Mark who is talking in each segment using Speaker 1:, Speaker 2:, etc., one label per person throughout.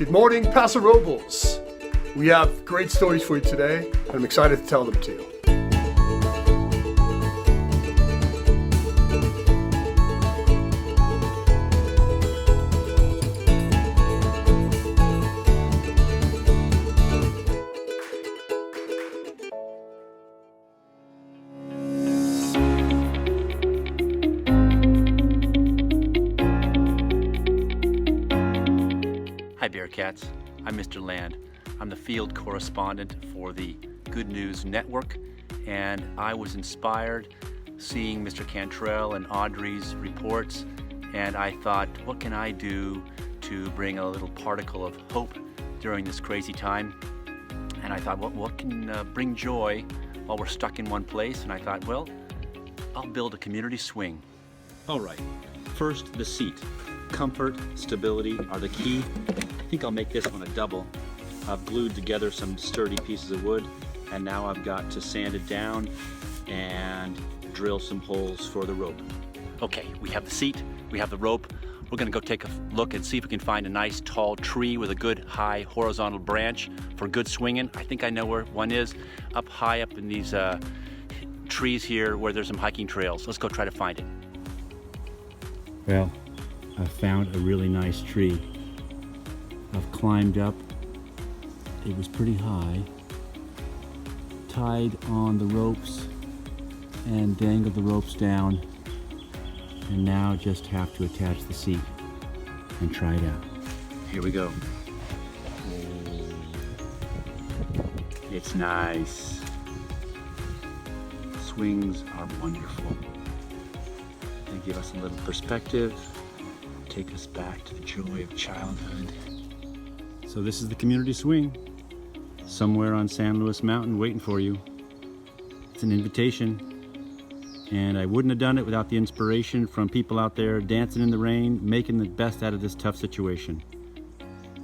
Speaker 1: Good morning, Paso Robles. We have great stories for you today, and I'm excited to tell them to you.
Speaker 2: Hi Bearcats, I'm Mr. Land. I'm the field correspondent for the Good News Network, and I was inspired seeing Mr. Cantrell and Audrey's reports, and I thought, what can I do to bring a little particle of hope during this crazy time? And I thought, what can bring joy while we're stuck in one place? And I thought, well, I'll build a community swing. All right, first the seat. Comfort, stability are the key. I think I'll make this one a double. I've glued together some sturdy pieces of wood, and now I've got to sand it down and drill some holes for the rope. Okay, we have the seat, we have the rope. We're gonna go take a look and see if we can find a nice tall tree with a good high horizontal branch for good swinging. I think I know where one is, up high up in these trees here where there's some hiking trails. Let's go try to find it. Well, I found a really nice tree. I've climbed up. It was pretty high. Tied on the ropes and dangled the ropes down. And now just have to attach the seat and try it out. Here we go. It's nice. Swings are wonderful. They give us a little perspective. Take us back to the joy of childhood. So this is the community swing, somewhere on San Luis Mountain waiting for you. It's an invitation, and I wouldn't have done it without the inspiration from people out there dancing in the rain, making the best out of this tough situation.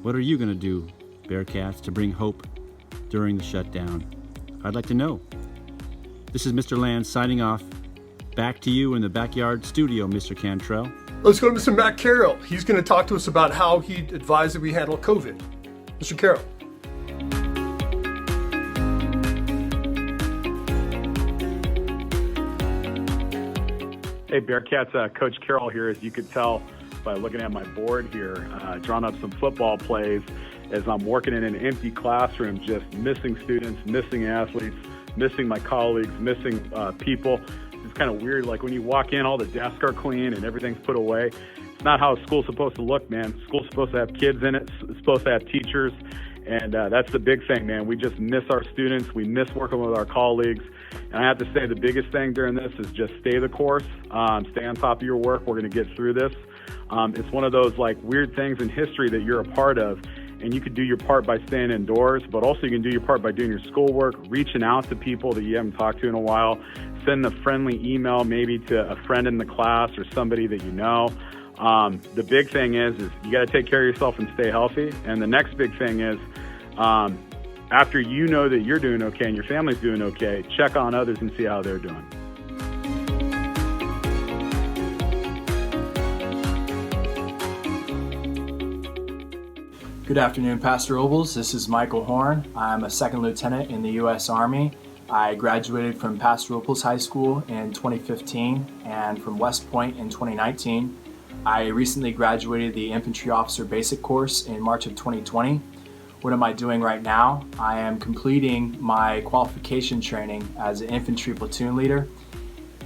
Speaker 2: What are you gonna do, Bearcats, to bring hope during the shutdown? I'd like to know. This is Mr. Land signing off. Back to you in the backyard studio, Mr. Cantrell.
Speaker 1: Let's go to Mr. Matt Carroll. He's going to talk to us about how he advised that we handle COVID. Mr. Carroll.
Speaker 3: Hey Bearcats, Coach Carroll here. As you could tell by looking at my board here, drawn up some football plays as I'm working in an empty classroom, just missing students, missing athletes, missing my colleagues, missing people. It's kind of weird, like when you walk in, all the desks are clean and everything's put away. It's not how school's supposed to look, man. School's supposed to have kids in it. It's supposed to have teachers. And that's the big thing, man. We just miss our students. We miss working with our colleagues. And I have to say the biggest thing during this is just stay the course. Stay on top of your work. We're going to get through this. It's one of those like weird things in history that you're a part of. And you can do your part by staying indoors, but also you can do your part by doing your schoolwork, reaching out to people that you haven't talked to in a while, send a friendly email maybe to a friend in the class or somebody that you know. The big thing is you got to take care of yourself and stay healthy. And the next big thing is after you know that you're doing okay and your family's doing okay, check on others and see how they're doing.
Speaker 4: Good afternoon, Pastor Robles. This is Michael Horne. I'm a second lieutenant in the U.S. Army. I graduated from Paso Robles High School in 2015 and from West Point in 2019. I recently graduated the Infantry Officer Basic course in March of 2020. What am I doing right now? I am completing my qualification training as an infantry platoon leader.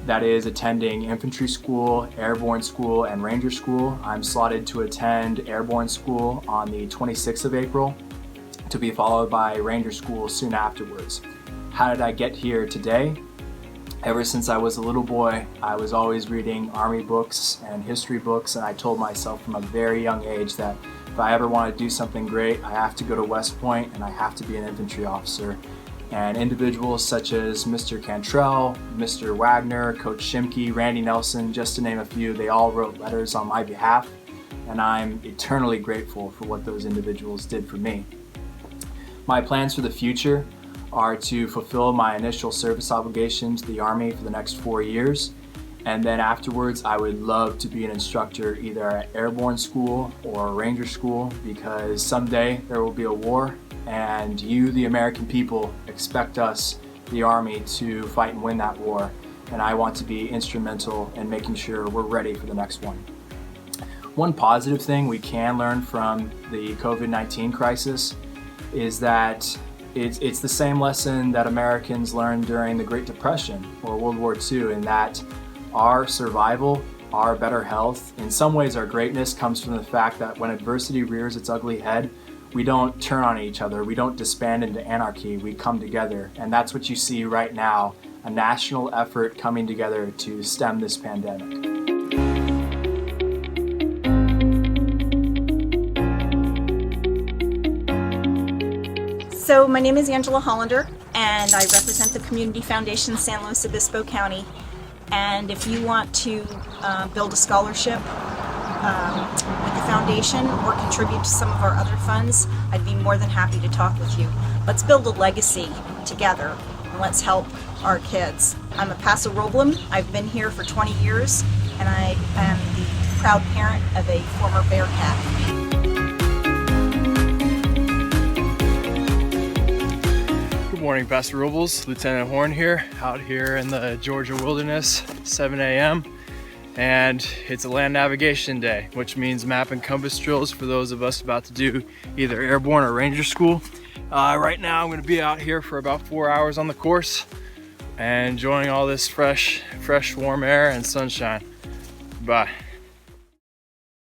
Speaker 4: That is attending infantry school, airborne school, and ranger school. I'm slotted to attend airborne school on the 26th of April, to be followed by ranger school soon afterwards. How did I get here today? Ever since I was a little boy, I was always reading Army books and history books, and I told myself from a very young age that if I ever want to do something great, I have to go to West Point and I have to be an infantry officer. And individuals such as Mr. Cantrell, Mr. Wagner, Coach Shimke, Randy Nelson, just to name a few, they all wrote letters on my behalf, and I'm eternally grateful for what those individuals did for me. My plans for the future are to fulfill my initial service obligation to the Army for the next 4 years, And then afterwards, I would love to be an instructor either at airborne school or ranger school, because someday there will be a war and you, the American people, expect us, the Army, to fight and win that war. And I want to be instrumental in making sure we're ready for the next one. One positive thing we can learn from the COVID-19 crisis is that it's the same lesson that Americans learned during the Great Depression or World War II, in that our survival, our better health, in some ways our greatness, comes from the fact that when adversity rears its ugly head, we don't turn on each other, we don't disband into anarchy, we come together. And that's what you see right now, a national effort coming together to stem this pandemic.
Speaker 5: So my name is Angela Hollander, and I represent the Community Foundation San Luis Obispo County. And if you want to build a scholarship with the foundation or contribute to some of our other funds, I'd be more than happy to talk with you. Let's build a legacy together, and let's help our kids. I'm a Paso Robles. I've been here for 20 years, and I am the proud parent of a former Bearcat.
Speaker 6: Good morning, Pastor Robles. Lieutenant Horne here, out here in the Georgia wilderness, 7 a.m. And it's a land navigation day, which means map and compass drills for those of us about to do either airborne or ranger school. Right now I'm going to be out here for about 4 hours on the course and enjoying all this fresh warm air and sunshine. Bye.